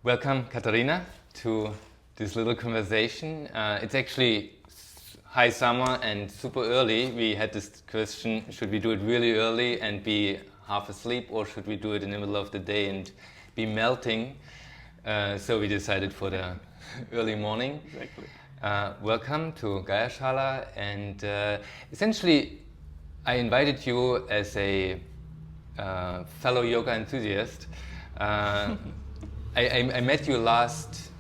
Welcome, Katarina, to this little conversation. It's actually high summer and super early. We had this question, should we do it really early and be half asleep, or should we do it in the middle of the day and be melting? So we decided for the early morning. Exactly. Welcome to Gaia Shala, and essentially I invited you as a fellow yoga enthusiast. I met you last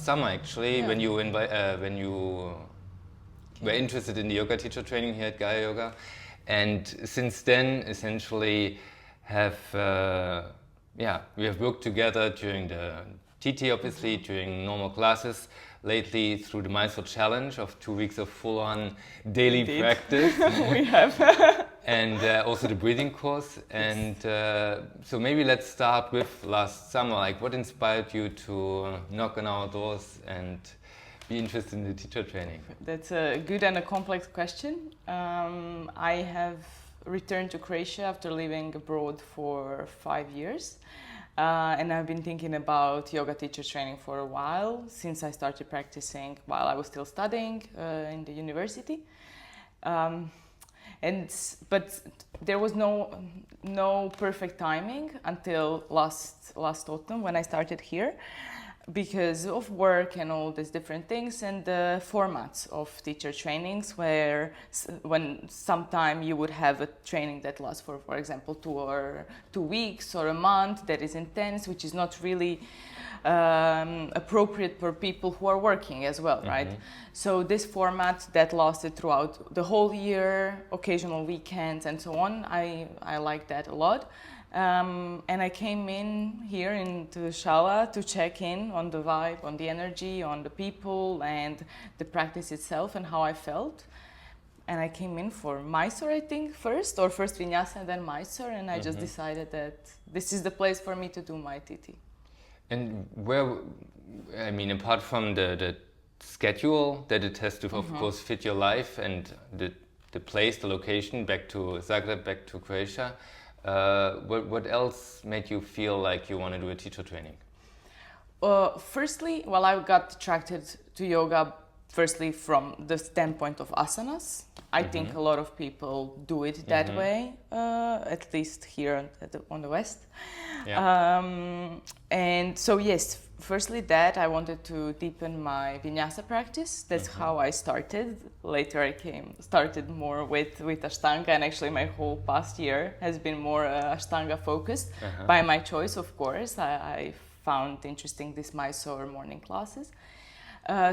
summer actually, when you were interested in the yoga teacher training here at Gaia Yoga, and since then essentially we have worked together during the TT, obviously, during normal classes, lately through the Mysore challenge of 2 weeks of full-on daily practice. We have. And also the breathing course. And so maybe let's start with last summer. Like, what inspired you to knock on our doors and be interested in the teacher training? That's a good and a complex question. I have returned to Croatia after living abroad for 5 years. And I've been thinking about yoga teacher training for a while, since I started practicing while I was still studying in the university. But there was no perfect timing until last autumn when I started here, because of work and all these different things and the formats of teacher trainings, when sometime you would have a training that lasts for example 2 weeks or a month, that is intense, which is not really appropriate for people who are working as well, right? So this format that lasted throughout the whole year, occasional weekends and so on, I like that a lot. And I came in here into Shala to check in on the vibe, on the energy, on the people and the practice itself and how I felt. And I came in for Mysore, I think, first Vinyasa and then Mysore, and I just decided that this is the place for me to do my TT. And where, I mean, apart from the schedule that it has to, of course, fit your life, and the place, the location, back to Zagreb, back to Croatia, what else made you feel like you want to do a teacher training? Firstly, I got attracted to yoga firstly from the standpoint of asanas. I think a lot of people do it that way, at least here on the West. Yeah. And so yes, firstly that I wanted to deepen my Vinyasa practice. That's how I started. Later I started more with Ashtanga, and actually my whole past year has been more Ashtanga focused by my choice, of course. I found interesting these Mysore morning classes.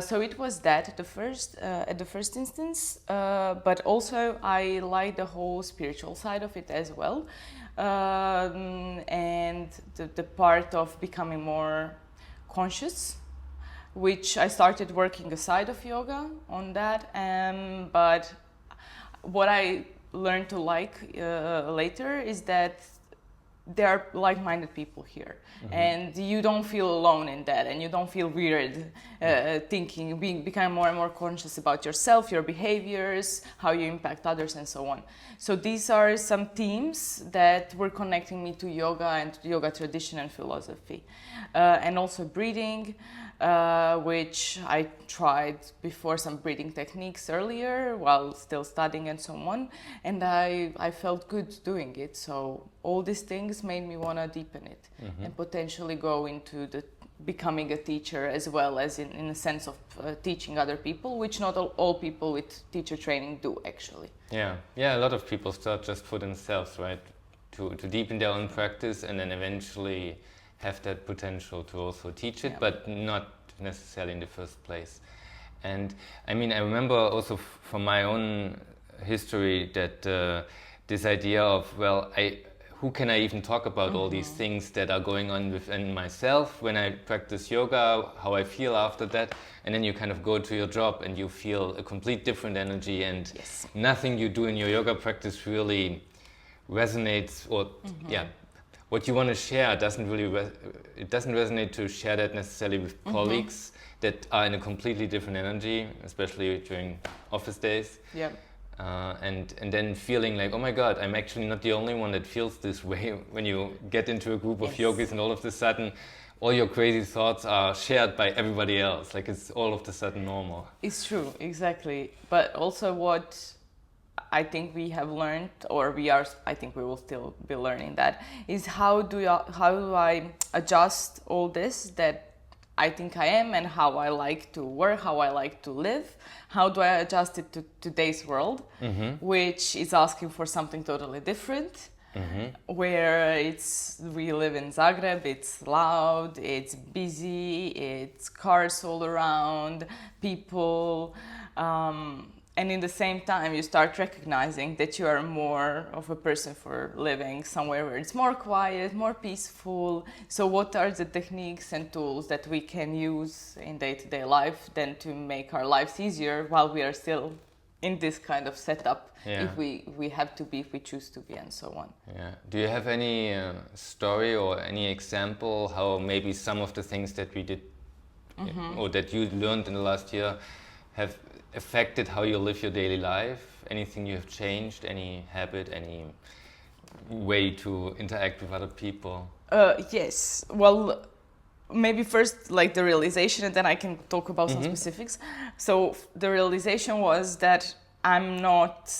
So it was that at the first instance, but also I like the whole spiritual side of it as well, and the part of becoming more conscious, which I started working aside of yoga on that. But what I learned to like later is that there are like-minded people here, and you don't feel alone in that, and you don't feel weird become more and more conscious about yourself, your behaviors, how you impact others, and so on. So these are some themes that were connecting me to yoga and to yoga tradition and philosophy, and also breathing, which I tried before some breathing techniques earlier while still studying and so on, and I felt good doing it. So all these things made me want to deepen it and potentially go into becoming a teacher, as well as in a sense of teaching other people, which not all people with teacher training do actually. Yeah, a lot of people start just for themselves, right? To deepen their own practice and then eventually have that potential to also teach it, but not necessarily in the first place. And I mean, I remember also from my own history that this idea of, who can I even talk about all these things that are going on within myself when I practice yoga, how I feel after that, and then you kind of go to your job and you feel a complete different energy, and nothing you do in your yoga practice really resonates, or what you want to share doesn't really it doesn't resonate to share that necessarily with colleagues that are in a completely different energy, especially during office days. Yeah. and then feeling like, oh my God, I'm actually not the only one that feels this way. When you get into a group of yogis and all of a sudden all your crazy thoughts are shared by everybody else, like it's all of a sudden normal. It's true, exactly. But also what I think we have learned, or I think we will still be learning that, is how do I adjust all this that I think I am, and how I like to work, how I like to live. How do I adjust it to today's world, which is asking for something totally different, where we live in Zagreb, it's loud, it's busy, it's cars all around, people, and in the same time you start recognizing that you are more of a person for living somewhere where it's more quiet, more peaceful. So what are the techniques and tools that we can use in day-to-day life then to make our lives easier while we are still in this kind of setup, if we have to be, if we choose to be, and so on. Yeah. Do you have any story or any example how maybe some of the things that we did or that you learned in the last year have affected how you live your daily life? Anything you have changed, any habit, any way to interact with other people? Yes. Well, maybe first like the realization, and then I can talk about some specifics. So the realization was that I'm not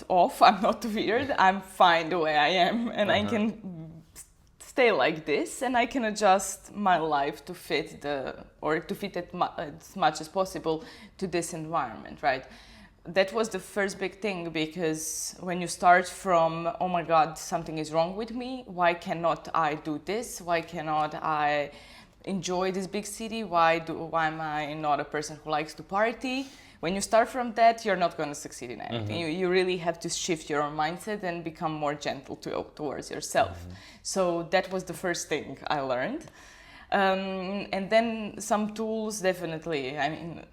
off, I'm not weird, I'm fine the way I am, and I can stay like this, and I can adjust my life to fit as much as possible to this environment, right? That was the first big thing, because when you start from, oh my God, something is wrong with me, why cannot I do this? Why cannot I enjoy this big city? Why am I not a person who likes to party? When you start from that, you're not going to succeed in anything. You really have to shift your mindset and become more gentle towards yourself. So that was the first thing I learned. And then some tools, definitely. I mean,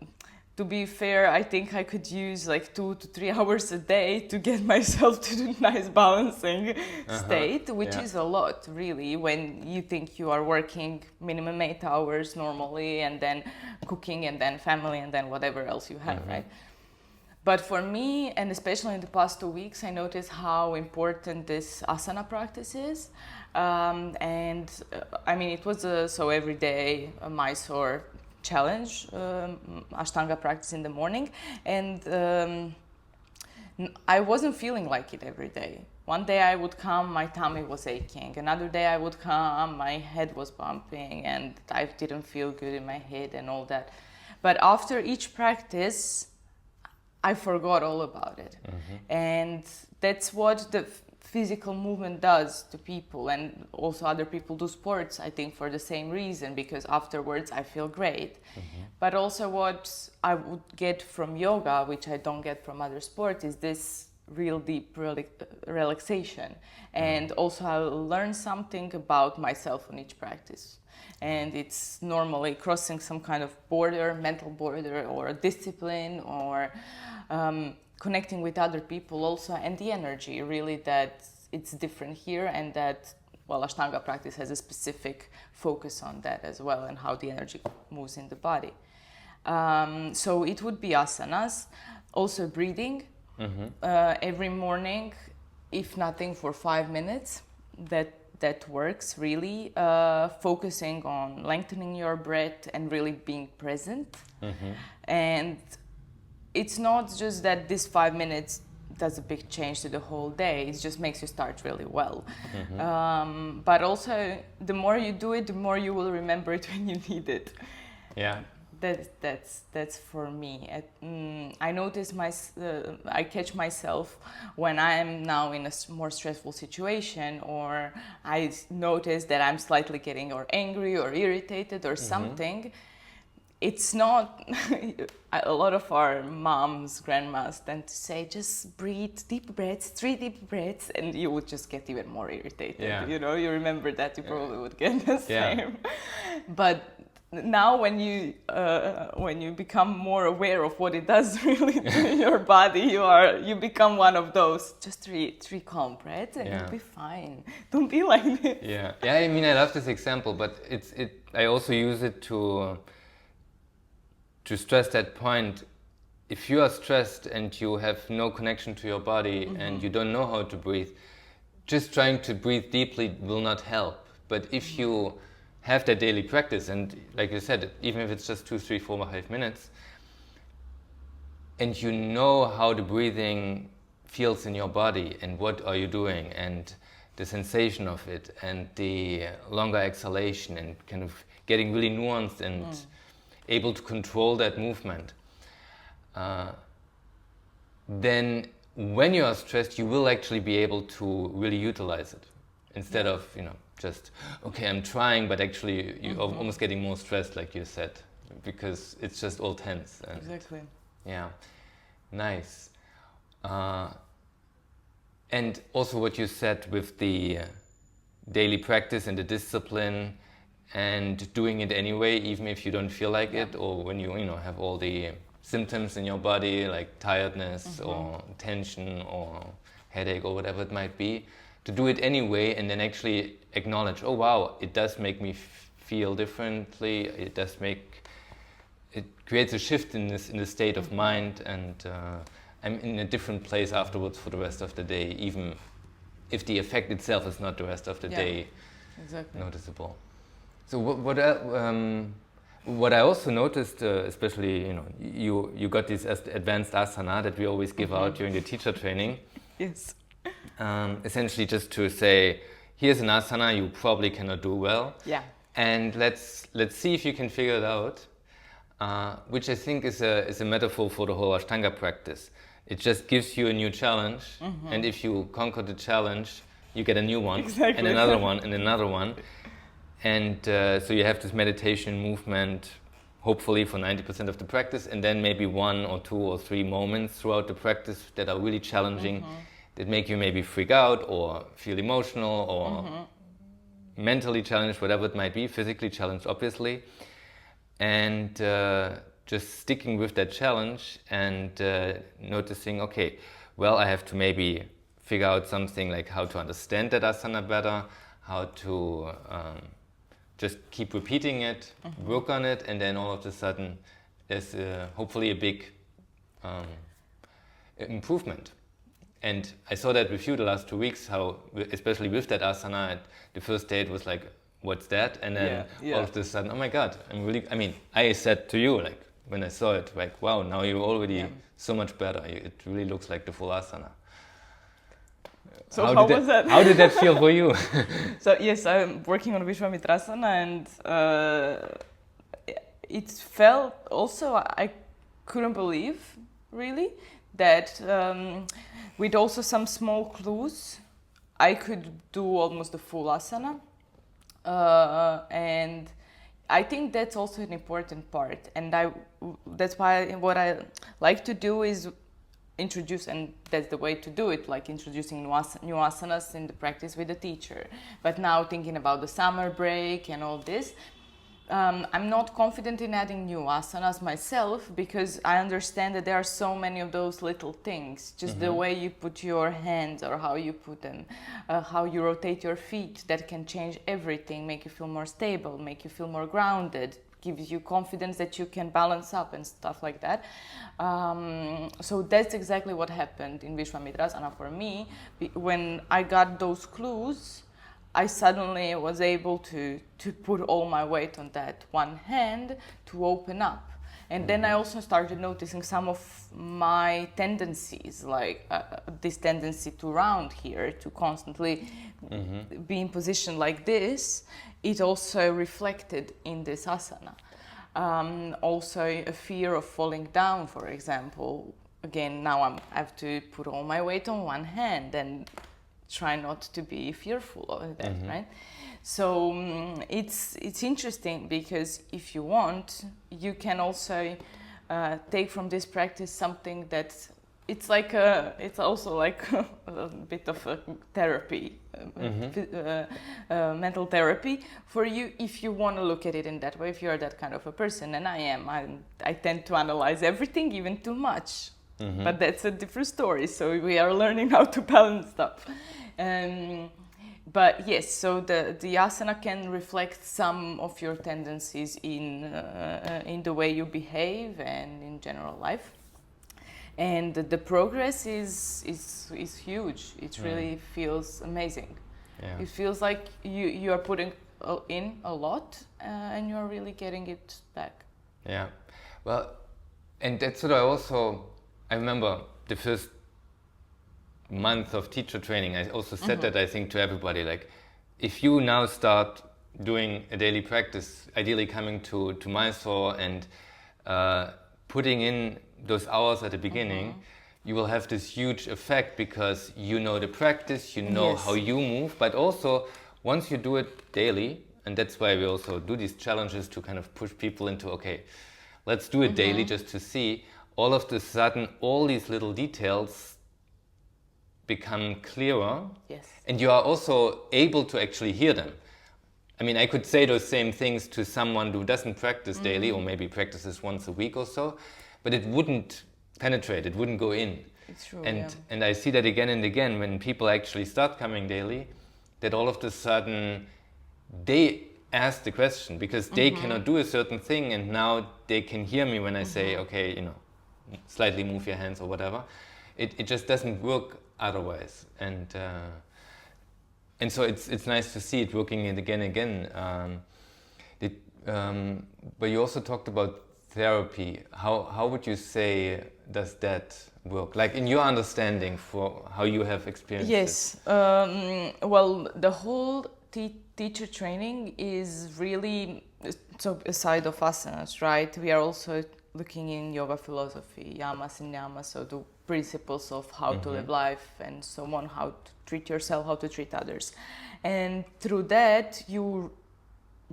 to be fair, I think I could use like 2 to 3 hours a day to get myself to the nice balancing state, which is a lot, really, when you think you are working minimum 8 hours normally, and then cooking, and then family, and then whatever else you have, right? But for me, and especially in the past 2 weeks, I noticed how important this asana practice is. I mean, it was so every day a Mysore challenge, Ashtanga practice in the morning, and I wasn't feeling like it every day. One day I would come, my tummy was aching. Another day I would come, my head was bumping, and I didn't feel good in my head and all that. But after each practice, I forgot all about it. And that's what the physical movement does to people, and also other people do sports, I think, for the same reason, because afterwards I feel great. But also what I would get from yoga, which I don't get from other sports, is this real deep relaxation. And also I learn something about myself on each practice. And it's normally crossing some kind of border, mental border, or a discipline, or connecting with other people also, and the energy, really, that it's different here, and that, well, Ashtanga practice has a specific focus on that as well, and how the energy moves in the body. So it would be asanas, also breathing, every morning, if nothing, for 5 minutes, that works really, focusing on lengthening your breath and really being present. And it's not just that this 5 minutes does a big change to the whole day, it just makes you start really well. But also, the more you do it, the more you will remember it when you need it. Yeah. That's for me. I notice I catch myself when I'm now in a more stressful situation, or I notice that I'm slightly getting or angry or irritated or something. It's not, a lot of our moms, grandmas tend to say, just breathe, deep breaths, 3 deep breaths, and you would just get even more irritated. You know, you remember that, you probably would get the same. But now when you become more aware of what it does really to your body, you become one of those, just three calm breaths, and you'll be fine. Don't be like this. Yeah, I mean, I love this example, but I also use it to stress that point. if you are stressed and you have no connection to your body and you don't know how to breathe, just trying to breathe deeply will not help. But if you have that daily practice, and like you said, even if it's just 2, 3, 4, 5 minutes, and you know how the breathing feels in your body and what are you doing and the sensation of it and the longer exhalation and kind of getting really nuanced and able to control that movement, then when you are stressed, you will actually be able to really utilize it instead of, just, okay, I'm trying, but actually you're almost getting more stressed, like you said, because it's just all tense. And exactly. Yeah, nice. And also what you said with the daily practice and the discipline and doing it anyway, even if you don't feel like it, or when you have all the symptoms in your body like tiredness or tension or headache or whatever it might be, to do it anyway and then actually acknowledge, oh wow, it does make me feel differently, it creates a shift in the state of mind, and I'm in a different place afterwards for the rest of the day, even if the effect itself is not the rest of the day noticeable. So what I also noticed, especially you got this advanced asana that we always give out during the teacher training. Yes. Essentially, just to say, here's an asana you probably cannot do well. Yeah. And let's see if you can figure it out. Which I think is a metaphor for the whole Ashtanga practice. It just gives you a new challenge, and if you conquer the challenge, you get a new one, and another one, and another one. And so you have this meditation movement, hopefully for 90% of the practice, and then maybe 1 or 2 or 3 moments throughout the practice that are really challenging, that make you maybe freak out or feel emotional or mentally challenged, whatever it might be, physically challenged, obviously. And just sticking with that challenge and noticing, okay, well, I have to maybe figure out something like how to understand that asana better, how to just keep repeating it, work on it, and then all of a sudden there's hopefully a big improvement. And I saw that with you the last 2 weeks, how, especially with that asana, the first day it was like, what's that? And then all of a sudden, oh my God, I said to you, like, when I saw it, like, wow, now you're already so much better. It really looks like the full asana. So how was that? How did that feel for you? So yes, I'm working on Vishwamitrasana, and it felt also, I couldn't believe, really, that with also some small clues, I could do almost the full asana. And I think that's also an important part, and that's why what I like to do is introduce, and that's the way to do it, like introducing new asanas in the practice with the teacher. But now thinking about the summer break and all this, I'm not confident in adding new asanas myself, because I understand that there are so many of those little things, just the way you put your hands or how you put them, how you rotate your feet, that can change everything, make you feel more stable, make you feel more grounded, gives you confidence that you can balance up and stuff like that. So that's exactly what happened in Vishwamitrasana for me. When I got those clues, I suddenly was able to put all my weight on that one hand to open up. And then I also started noticing some of my tendencies, like this tendency to round here, to constantly be in position like this. It also reflected in this asana. Also a fear of falling down, for example. Again, now I have to put all my weight on one hand and try not to be fearful of that, right? So it's interesting, because if you want, you can also take from this practice something that it's also like a bit of a therapy, mental therapy for you, if you want to look at it in that way, if you're that kind of a person, and I am. I tend to analyze everything, even too much. But that's a different story, so we are learning how to balance stuff. But yes, so the asana can reflect some of your tendencies in the way you behave and in general life. and the progress is huge. It really feels amazing. Yeah. It feels like you are putting in a lot, and you are really getting it back. Yeah, well, and that's what I remember the first month of teacher training. I also said that, I think, to everybody, like, if you now start doing a daily practice, ideally coming to Mysore and putting in those hours at the beginning, you will have this huge effect, because you know the practice, you know how you move, but also once you do it daily, and that's why we also do these challenges to kind of push people into, okay, let's do it daily just to see, all of a sudden all these little details become clearer. Yes. And you are also able to actually hear them. I mean, I could say those same things to someone who doesn't practice daily, or maybe practices once a week or so, but it wouldn't penetrate, it wouldn't go in. It's true, And I see that again and again when people actually start coming daily, that all of a sudden they ask the question, because they cannot do a certain thing, and now they can hear me when I say, okay, you know, slightly move your hands or whatever. It just doesn't work otherwise. And so it's nice to see it working it again and again. But you also talked about therapy. How would you say does that work? Like, in your understanding, for how you have experienced it? Well, the whole teacher training is really, so aside of asanas, right? We are also looking in yoga philosophy, yamas and niyamas, so the principles of how to live life and so on, how to treat yourself, how to treat others. And through that,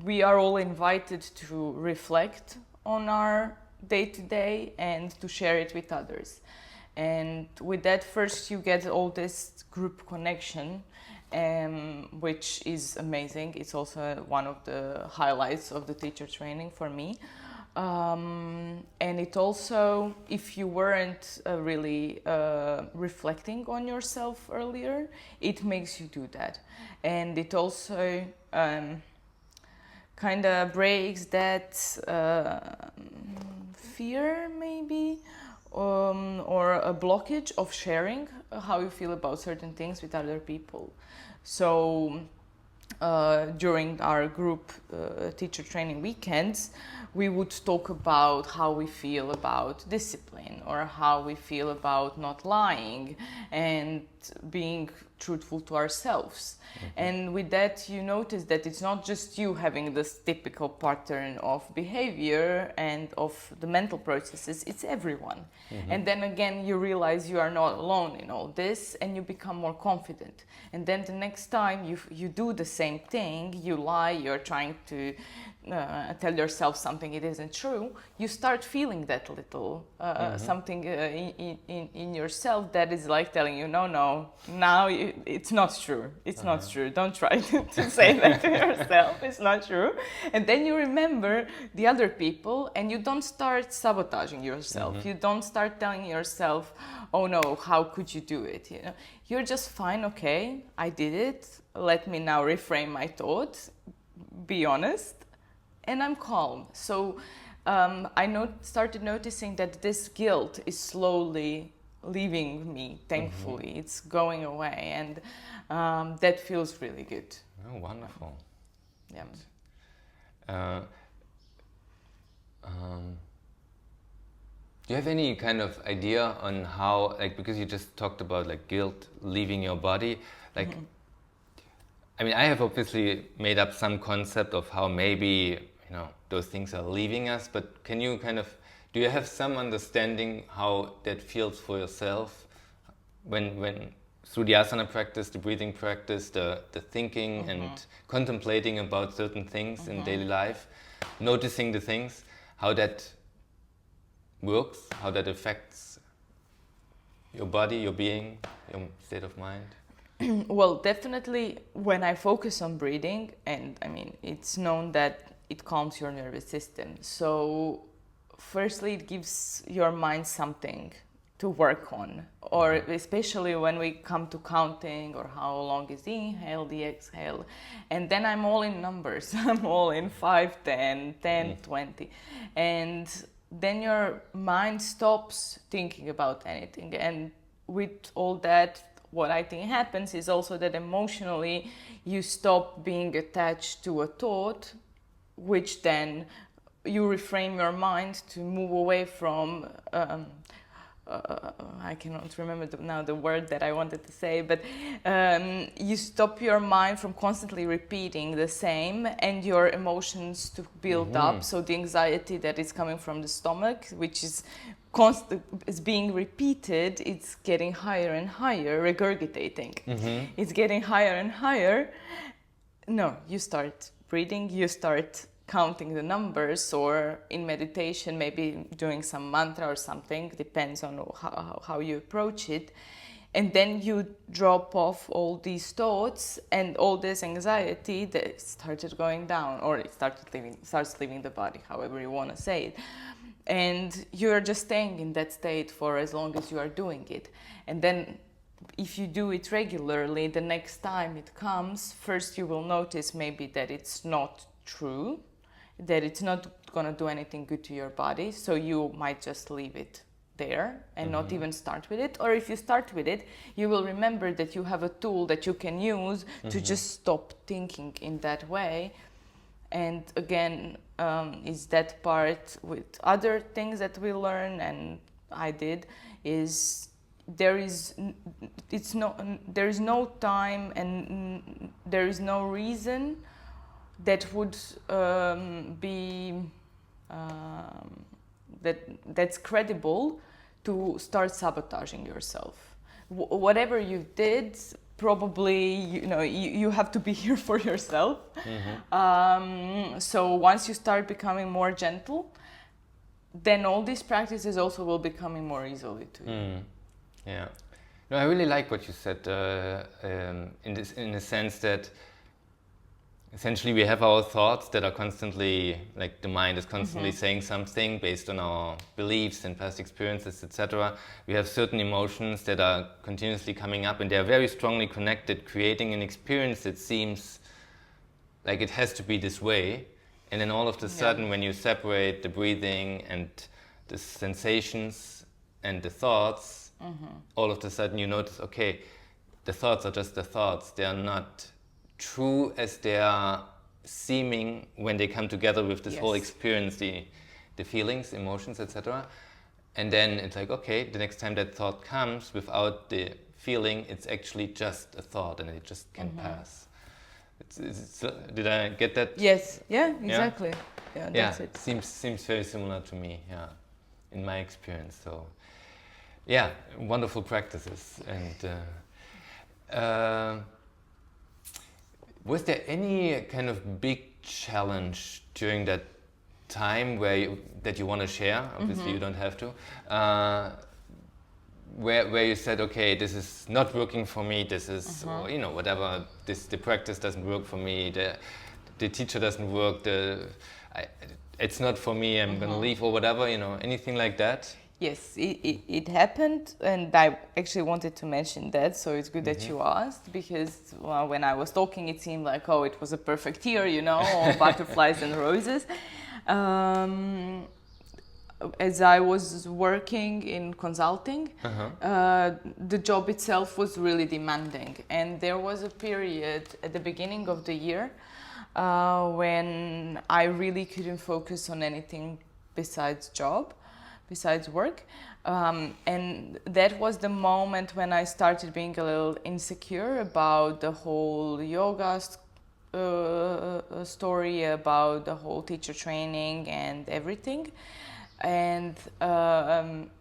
we are all invited to reflect on our day-to-day and to share it with others. And with that, first you get all this group connection, which is amazing. It's also one of the highlights of the teacher training for me. And it also, if you weren't really reflecting on yourself earlier, it makes you do that. And it also kind of breaks that fear, maybe, or a blockage of sharing how you feel about certain things with other people. So during our group teacher training weekends, we would talk about how we feel about discipline, or how we feel about not lying and being truthful to ourselves. And with that, you notice that it's not just you having this typical pattern of behavior and of the mental processes, it's everyone. And then again, you realize you are not alone in all this, and you become more confident. And then the next time you do the same thing, you lie, you're trying to tell yourself something it isn't true, you start feeling that little something in yourself that is like telling you, no, now it's not true. It's not true. Don't try to say that to yourself. It's not true. And then you remember the other people, and you don't start sabotaging yourself. You don't start telling yourself, oh no, how could you do it? You know, you're just fine. Okay, I did it. Let me now reframe my thoughts, be honest, and I'm calm. So I started noticing that this guilt is slowly leaving me, thankfully. It's going away, and that feels really good. Oh, wonderful. Yeah. Do you have any kind of idea on how, like, because you just talked about like guilt leaving your body, like, I mean, I have obviously made up some concept of how maybe, you know, those things are leaving us, but can you kind of, do you have some understanding how that feels for yourself when through the asana practice, the breathing practice, the thinking and contemplating about certain things in daily life, noticing the things, how that works, how that affects your body, your being, your state of mind? Well, definitely when I focus on breathing, and I mean, it's known that it calms your nervous system. So firstly, it gives your mind something to work on, or especially when we come to counting, or how long is the inhale, the exhale, and then I'm all in numbers. I'm all in 5, 10, 10, 20, and then your mind stops thinking about anything. And with all that, what I think happens is also that emotionally you stop being attached to a thought, which then you reframe your mind to move away from I cannot remember now the word that I wanted to say, but you stop your mind from constantly repeating the same, and your emotions to build up. So the anxiety that is coming from the stomach, which is is being repeated, it's getting higher and higher, regurgitating. It's getting higher and higher. No, you start breathing, you start counting the numbers, or in meditation maybe doing some mantra or something, depends on how you approach it, and then you drop off all these thoughts and all this anxiety that started going down, or it starts leaving the body, however you want to say it, and you're just staying in that state for as long as you are doing it. And then if you do it regularly, the next time it comes, first you will notice maybe that it's not true, that it's not going to do anything good to your body, so you might just leave it there and not even start with it. Or if you start with it, you will remember that you have a tool that you can use to just stop thinking in that way. And again, is that part with other things that we learn, and I did, is there is no time and there is no reason that would be that's credible to start sabotaging yourself. Whatever you did, probably you have to be here for yourself. So once you start becoming more gentle, then all these practices also will becoming more easily to you. Yeah, no, I really like what you said in the sense that essentially we have our thoughts that are constantly, like the mind is constantly saying something based on our beliefs and past experiences, etc. We have certain emotions that are continuously coming up, and they are very strongly connected, creating an experience that seems like it has to be this way. And then all of a sudden, when you separate the breathing and the sensations and the thoughts, all of a sudden you notice, okay, the thoughts are just the thoughts. They are not true as they are seeming when they come together with this whole experience, the feelings, emotions, etc. And then it's like, okay, the next time that thought comes without the feeling, it's actually just a thought, and it just can pass. Did I get that? Yes. Yeah. Exactly. Yeah. That's it. Seems very similar to me. Yeah, in my experience. So, yeah, wonderful practices. And was there any kind of big challenge during that time that you want to share? Obviously, you don't have to. Where you said, okay, this is not working for me. This is, or, whatever. The practice doesn't work for me. The teacher doesn't work. It's not for me. I'm gonna leave, or whatever. Anything like that. Yes, it happened, and I actually wanted to mention that, so it's good that you asked, because when I was talking it seemed like, oh, it was a perfect year, all butterflies and roses. As I was working in consulting, the job itself was really demanding, and there was a period at the beginning of the year when I really couldn't focus on anything besides work, and that was the moment when I started being a little insecure about the whole yoga story, about the whole teacher training and everything. And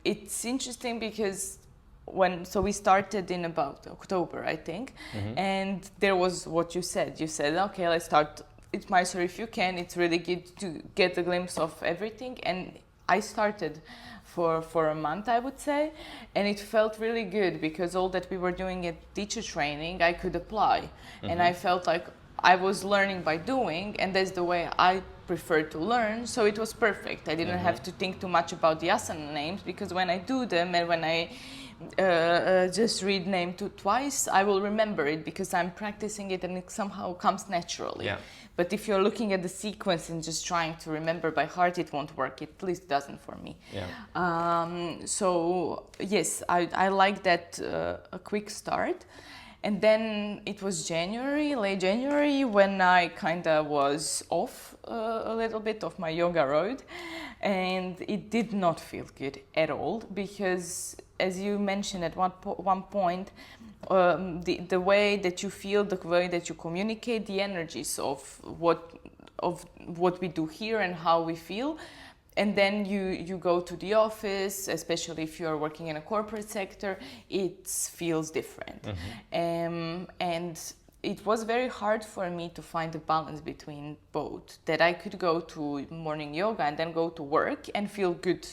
it's interesting because we started in about October, I think, and there was what you said, okay, let's start, it's Mysore if you can, it's really good to get a glimpse of everything. And I started for a month, I would say, and it felt really good because all that we were doing at teacher training I could apply, and I felt like I was learning by doing, and that's the way I prefer to learn, so it was perfect. I didn't have to think too much about the asana names, because when I do them and when I just read name twice, I will remember it because I'm practicing it and it somehow comes naturally. Yeah. But if you're looking at the sequence and just trying to remember by heart, it won't work. It at least doesn't for me. Yeah. So yes, I like that a quick start. And then it was late January, when I kind of was off a little bit of my yoga road. And it did not feel good at all because, as you mentioned at one point, the way that you feel, the way that you communicate, the energies of what we do here and how we feel. And then you go to the office, especially if you're working in a corporate sector, it feels different. Mm-hmm. And it was very hard for me to find a balance between both, that I could go to morning yoga and then go to work and feel good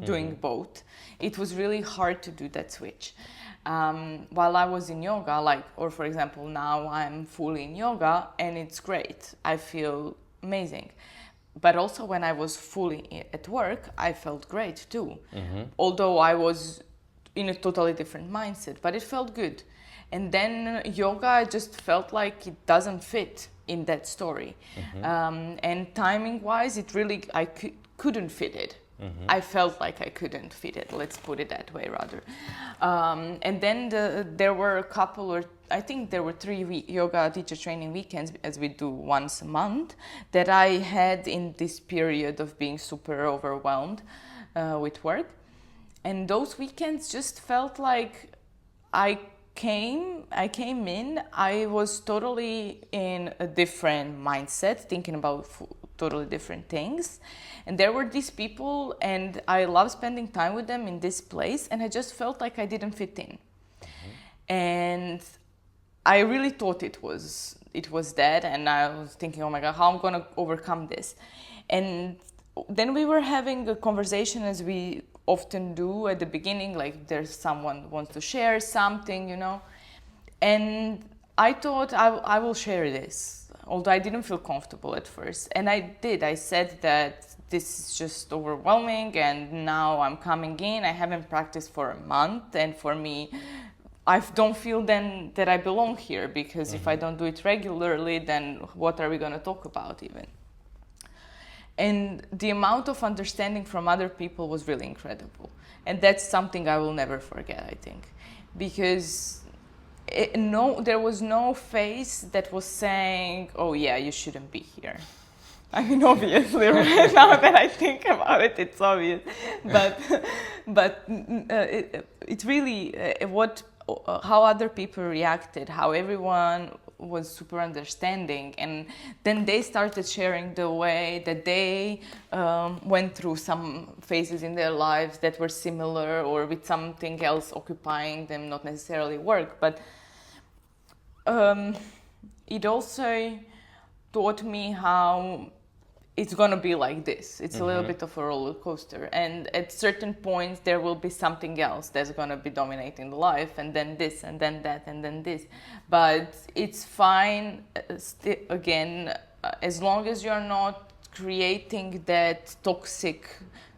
doing both. It was really hard to do that switch. While I was in yoga, or for example, now I'm fully in yoga and it's great. I feel amazing. But also when I was fully at work, I felt great too. Mm-hmm. Although I was in a totally different mindset, but it felt good. And then yoga just felt like it doesn't fit in that story. Mm-hmm. And timing-wise, I couldn't fit it. Mm-hmm. I felt like I couldn't fit it, let's put it that way rather. And then there were I think there were 3 yoga teacher training weekends, as we do once a month, that I had in this period of being super overwhelmed with work. And those weekends just felt like I came in, I was totally in a different mindset, thinking about totally different things. And there were these people, and I love spending time with them in this place, and I just felt like I didn't fit in. Mm-hmm. And I really thought it was that, and I was thinking, oh my God, how I'm gonna overcome this. And then we were having a conversation, as we often do at the beginning, like there's someone wants to share something, and I thought I will share this, although I didn't feel comfortable at first. And I did. I said that this is just overwhelming, and now I'm coming in. I haven't practiced for a month, and for me, I don't feel then that I belong here, because if I don't do it regularly, then what are we going to talk about even? And the amount of understanding from other people was really incredible. And that's something I will never forget, I think. Because there was no face that was saying, oh yeah, you shouldn't be here. I mean, obviously, right now that I think about it, it's obvious. But it really, how other people reacted, how everyone was super understanding, and then they started sharing the way that they went through some phases in their lives that were similar, or with something else occupying them, not necessarily work, but it also taught me how it's gonna be like this. It's a little bit of a roller coaster, and at certain points there will be something else that's gonna be dominating the life, and then this, and then that, and then this. But it's fine, again, as long as you're not creating that toxic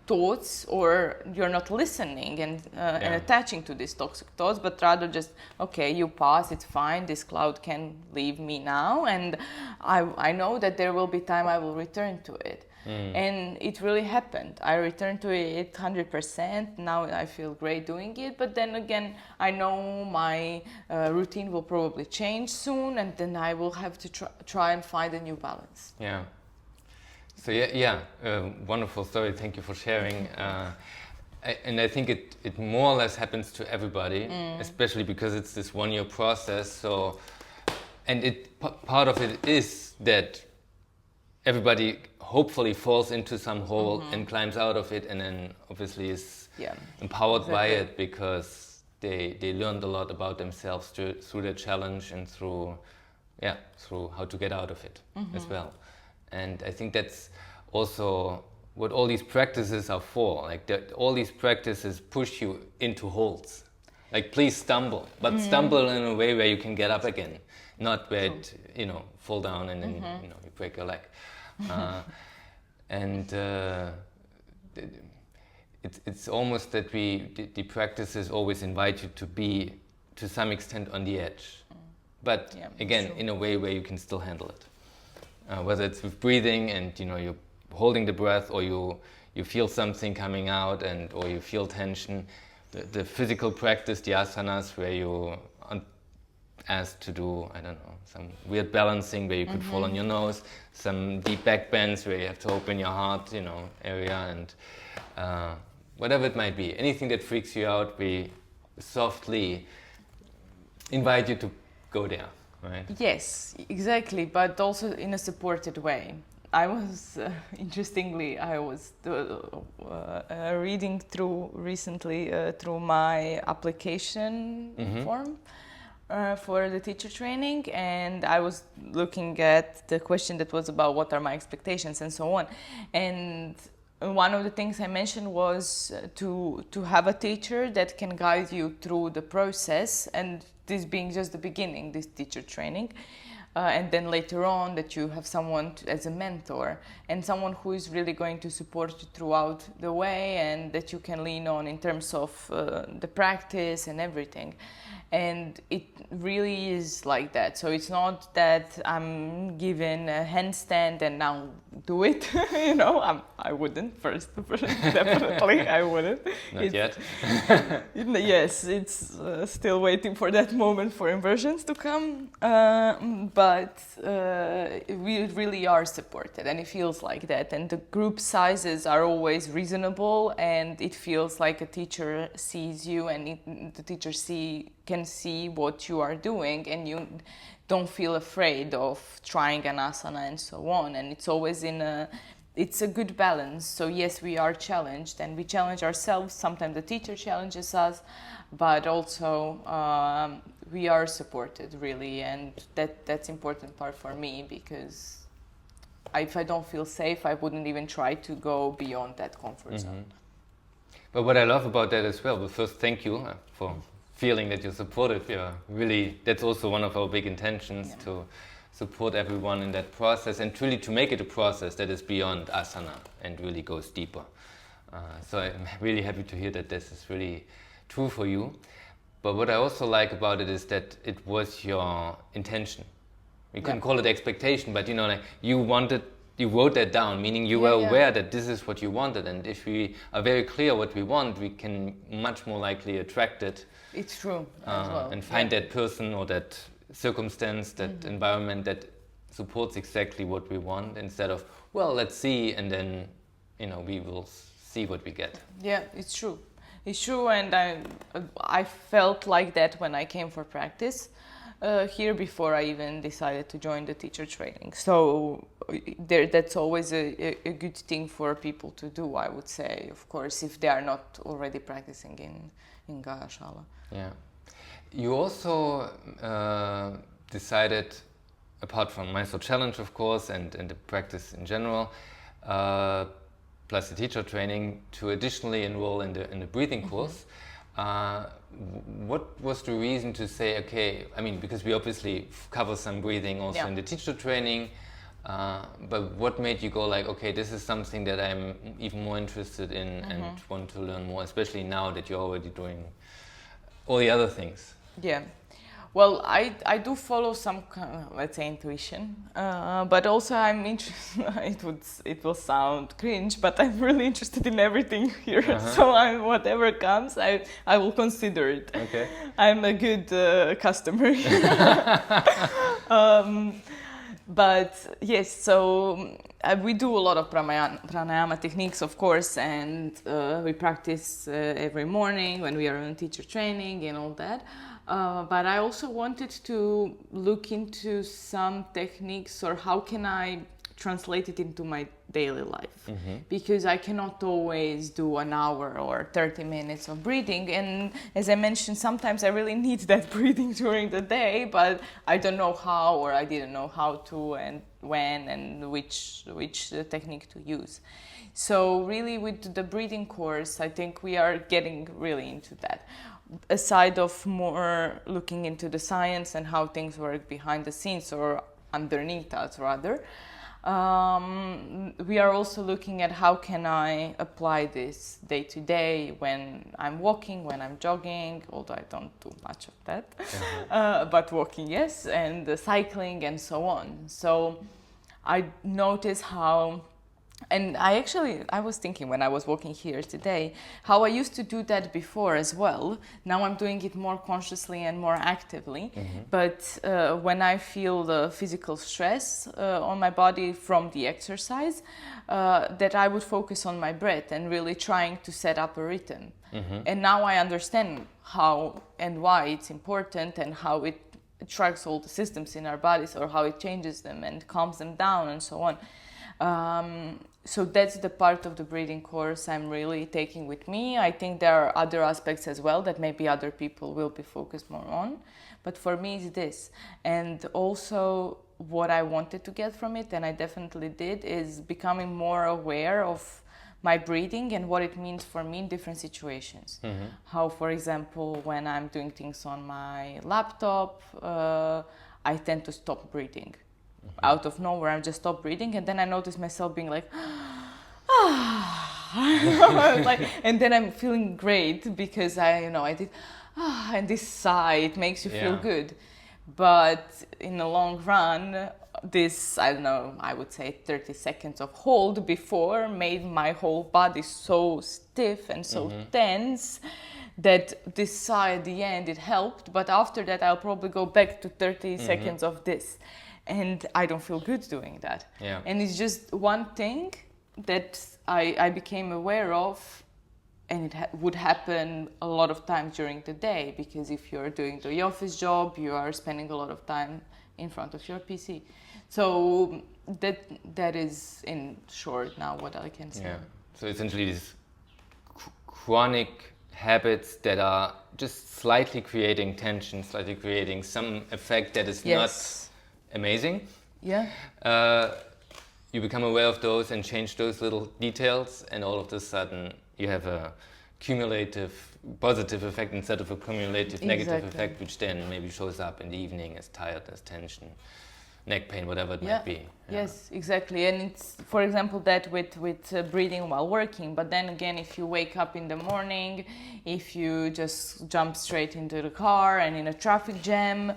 thoughts, or you're not listening and attaching to these toxic thoughts, but rather just, okay, you pass, it's fine, this cloud can leave me now, and I know that there will be time I will return to it. And it really happened. I returned to it 100%. Now I feel great doing it, but then again, I know my routine will probably change soon, and then I will have to try and find a new balance. Yeah. So wonderful story. Thank you for sharing. And I think it more or less happens to everybody, especially because it's this 1-year process. So, and part of it is that everybody hopefully falls into some hole and climbs out of it, and then obviously is empowered by it, because they learned a lot about themselves through the challenge, and through how to get out of it as well. And I think that's also what all these practices are for. Like all these practices push you into holes. Like, please stumble, but stumble in a way where you can get up again, not where fall down and then you break your leg. And it's almost that the practices always invite you to be to some extent on the edge, but again in a way where you can still handle it, whether it's with breathing and you're holding the breath, or you feel something coming out or you feel tension. The physical practice, the asanas, where you are asked to do, I don't know, some weird balancing where you could fall on your nose, some deep back bends where you have to open your heart, area, and whatever it might be. Anything that freaks you out, we softly invite you to go there, right? Yes, exactly, but also in a supported way. I was, interestingly, reading through recently through my application form for the teacher training, and I was looking at the question that was about what are my expectations and so on. And one of the things I mentioned was to have a teacher that can guide you through the process, and this being just the beginning, this teacher training. And then later on that you have someone as a mentor and someone who is really going to support you throughout the way, and that you can lean on in terms of the practice and everything. And it really is like that. So it's not that I'm given a handstand and now do it. I wouldn't first. Definitely, I wouldn't. Not yet. Yes, it's still waiting for that moment for inversions to come. But we really are supported, and it feels like that. And the group sizes are always reasonable, and it feels like a teacher sees you, and the teacher can see what you are doing, and you don't feel afraid of trying an asana and so on. And it's always it's a good balance. So yes, we are challenged, and we challenge ourselves. Sometimes the teacher challenges us, but also we are supported, really, and that's important part for me, because if I don't feel safe, I wouldn't even try to go beyond that comfort zone. But what I love about that as well, first, thank you for feeling that you're supportive. Really, that's also one of our big intentions, to support everyone in that process, and truly to make it a process that is beyond asana and really goes deeper. So I'm really happy to hear that this is really true for you. But what I also like about it is that it was your intention. We couldn't call it expectation, but you wrote that down, meaning you were aware that this is what you wanted, and if we are very clear what we want, we can much more likely attract it. It's true as well. And find that person or that circumstance, that environment that supports exactly what we want, instead of, well, let's see, and then we will see what we get. Yeah, it's true. It's true, and I felt like that when I came for practice here before I even decided to join the teacher training. So that's always a good thing for people to do, I would say, of course, if they are not already practicing in Gaia Shala. Yeah. You also decided, apart from Mysore Challenge, of course, and the practice in general, plus the teacher training, to additionally enroll in the breathing course. What was the reason to say, okay, because we obviously cover some breathing also in the teacher training, but what made you go like, okay, this is something that I'm even more interested in and want to learn more, especially now that you're already doing all the other things? Yeah. Well, I do follow some, let's say, intuition, but also I'm interested, it will sound cringe, but I'm really interested in everything here, so whatever comes, I will consider it. Okay. I'm a good customer. But yes, so we do a lot of pranayama techniques, of course, and we practice every morning when we are on teacher training and all that. But I also wanted to look into some techniques, or how can I translate it into my daily life, because I cannot always do an hour or 30 minutes of breathing, and as I mentioned, sometimes I really need that breathing during the day, but I don't know how, or I didn't know how to, and when, and which technique to use. So really with the breathing course, I think we are getting really into that. Aside of more looking into the science and how things work behind the scenes, or underneath us rather, We are also looking at how can I apply this day to day when I'm walking, when I'm jogging, although I don't do much of that, but walking, yes, and cycling and so on. So I notice how, and I was thinking when I was walking here today, how I used to do that before as well. Now I'm doing it more consciously and more actively. But when I feel the physical stress on my body from the exercise, that I would focus on my breath and really trying to set up a rhythm. And now I understand how and why it's important and how it tracks all the systems in our bodies, or how it changes them and calms them down and so on. So that's the part of the breathing course I'm really taking with me. I think there are other aspects as well that maybe other people will be focused more on. But for me, it's this. And also what I wanted to get from it, and I definitely did, is becoming more aware of my breathing and what it means for me in different situations. How, for example, when I'm doing things on my laptop, I tend to stop breathing. Out of nowhere, I just stop breathing, and then I notice myself being like, and then I'm feeling great because I did, and this sigh, it makes you feel good. But in the long run, this, I don't know, I would say 30 seconds of hold before made my whole body so stiff and so tense that this sigh at the end, it helped. But after that, I'll probably go back to 30 seconds of this. And I don't feel good doing that. And it's just one thing that I became aware of, and it would happen a lot of times during the day, because if you're doing the office job, you are spending a lot of time in front of your PC. So that is in short now what I can say. So essentially these chronic habits that are just slightly creating tension, slightly creating some effect that is not amazing. You become aware of those and change those little details, and all of a sudden you have a cumulative positive effect instead of a cumulative negative effect, which then maybe shows up in the evening as tiredness, tension, neck pain, whatever it might be. Yes, exactly. And it's, for example, that with breathing while working. But then again, if you wake up in the morning, if you just jump straight into the car and in a traffic jam,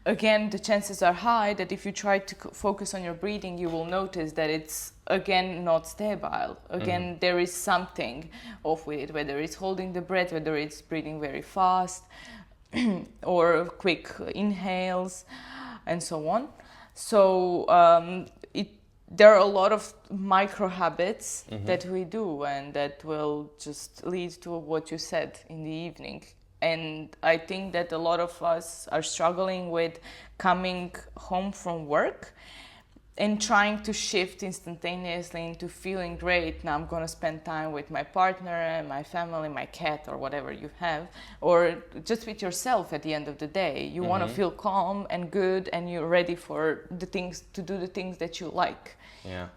again, the chances are high that if you try to focus on your breathing, you will notice that it's, again, not stable. Again, there is something off with it, whether it's holding the breath, whether it's breathing very fast, or quick inhales, and so on. So there are a lot of micro habits that we do, and that will just lead to what you said in the evening. And I think that a lot of us are struggling with coming home from work and trying to shift instantaneously into feeling great. Now I'm going to spend time with my partner and my family, my cat, or whatever you have, or just with yourself at the end of the day. You want to feel calm and good, and you're ready for the things, to do the things that you like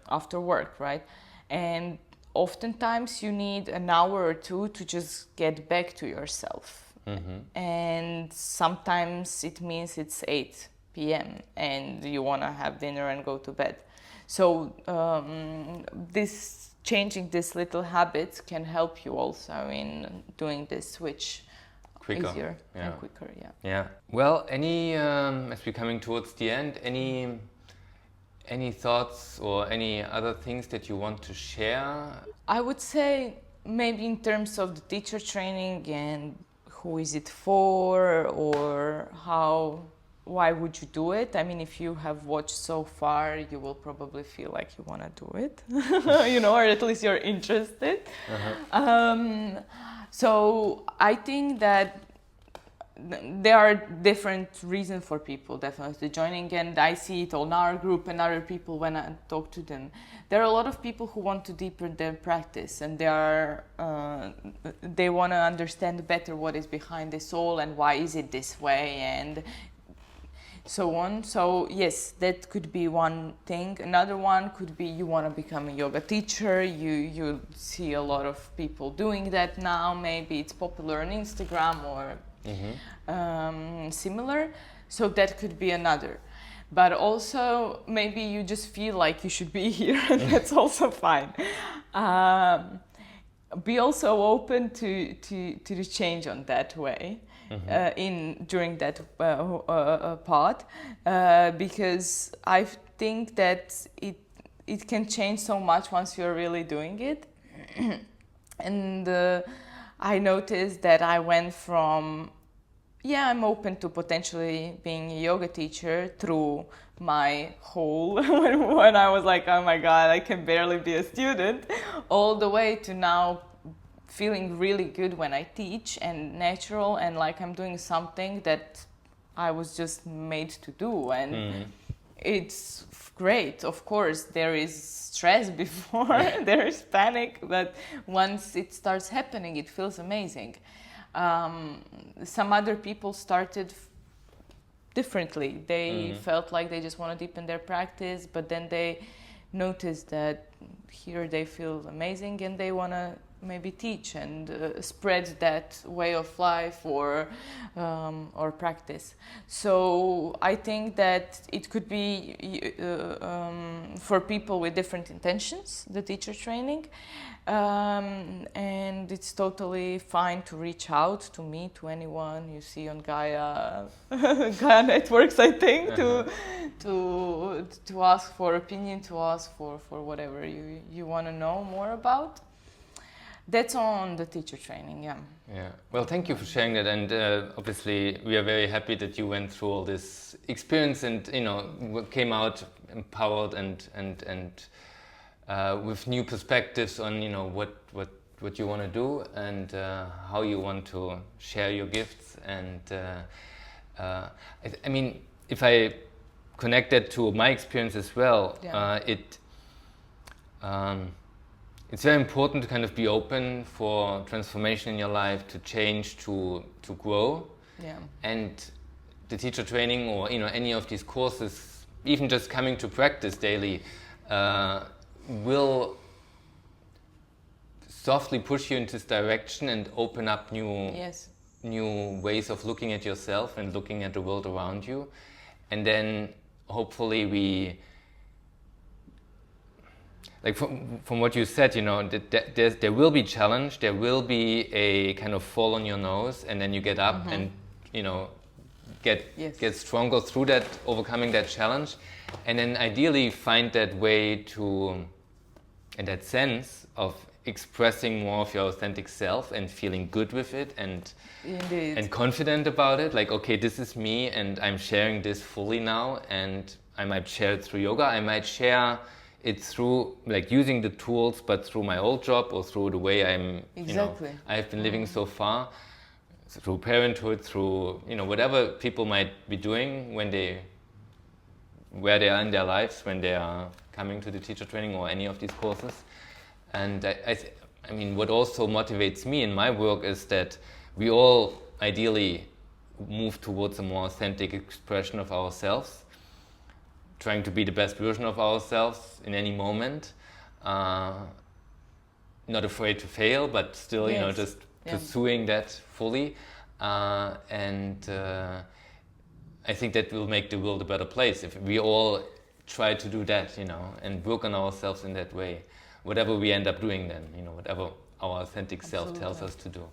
after work, right? And oftentimes you need an hour or two to just get back to yourself. And sometimes it means it's 8 p.m. and you want to have dinner and go to bed. So changing these little habits can help you also in doing this switch easier and quicker. Well, as we're coming towards the end, any thoughts or any other things that you want to share? I would say maybe in terms of the teacher training and who is it for, or why would you do it? I mean, if you have watched so far, you will probably feel like you want to do it, or at least you're interested. So I think that there are different reasons for people definitely joining, and I see it on our group and other people when I talk to them. There are a lot of people who want to deepen their practice, and they want to understand better what is behind this all and why is it this way and so on. So yes, that could be one thing. Another one could be you want to become a yoga teacher. You see a lot of people doing that now. Maybe it's popular on Instagram or similar. So that could be another. but also maybe you just feel like you should be here, and that's also fine. Be also open to the change on that way. During that part, because I think that it can change so much once you're really doing it. And I noticed that I went from, I'm open to potentially being a yoga teacher through my whole, when I was like, oh my God, I can barely be a student, all the way to now feeling really good when I teach and natural, and like I'm doing something that I was just made to do, and it's great. Of course, there is stress before, there is panic, but once it starts happening, it feels amazing. Some other people started differently. They felt like they just want to deepen their practice, but then they noticed that here they feel amazing and they want to maybe teach and spread that way of life or practice. So I think that it could be for people with different intentions, the teacher training, and it's totally fine to reach out to me, to anyone you see on Gaia networks, I think, to ask for opinion, to ask for whatever you want to know more about. That's on the teacher training, yeah. Well, thank you for sharing that, and obviously we are very happy that you went through all this experience and came out empowered and with new perspectives on what you want to do and how you want to share your gifts. And I mean, if I connect that to my experience as well, it's very important to kind of be open for transformation in your life, to change, to grow. And the teacher training or any of these courses, even just coming to practice daily, will softly push you into this direction and open up new ways of looking at yourself and looking at the world around you. And then hopefully like from what you said, there will be challenge, there will be a kind of fall on your nose, and then you get up and get stronger through that, overcoming that challenge, and then ideally find that way to, in that sense of expressing more of your authentic self and feeling good with it and confident about it. Like, okay, this is me, and I'm sharing this fully now, and I might share it through yoga. I might share it through like using the tools, but through my old job or through the way I've been living so far, through parenthood, through whatever people might be doing where they are in their lives when they are coming to the teacher training or any of these courses. And I mean, what also motivates me in my work is that we all ideally move towards a more authentic expression of ourselves, trying to be the best version of ourselves in any moment, not afraid to fail, but still, just pursuing that fully. And I think that will make the world a better place if we all try to do that, and work on ourselves in that way. Whatever we end up doing then, whatever our authentic self tells us to do.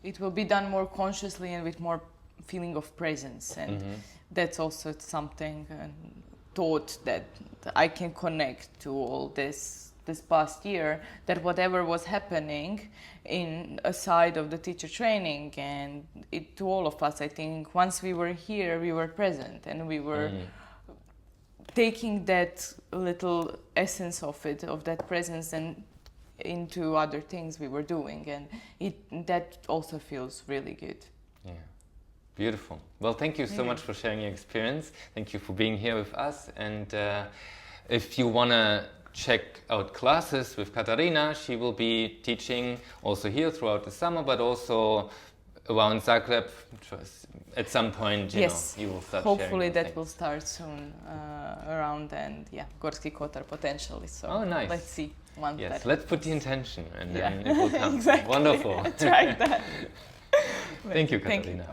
It will be done more consciously and with more feeling of presence. And that's also something thought that I can connect to all this past year, that whatever was happening in a side of the teacher training, and to all of us, I think once we were here, we were present and we were taking that little essence of it, of that presence, and into other things we were doing, and that also feels really good. Yeah. Beautiful. Well, thank you so much for sharing your experience. Thank you for being here with us. And if you want to check out classes with Katarina, she will be teaching also here throughout the summer, but also around Zagreb at some point. You will start. Hopefully that will start soon around, and Gorski Kotar potentially. So nice. Let's see. Let's put the intention, and then it will come. Exactly. Wonderful. Try that. Thank you, Katarina. Thank you.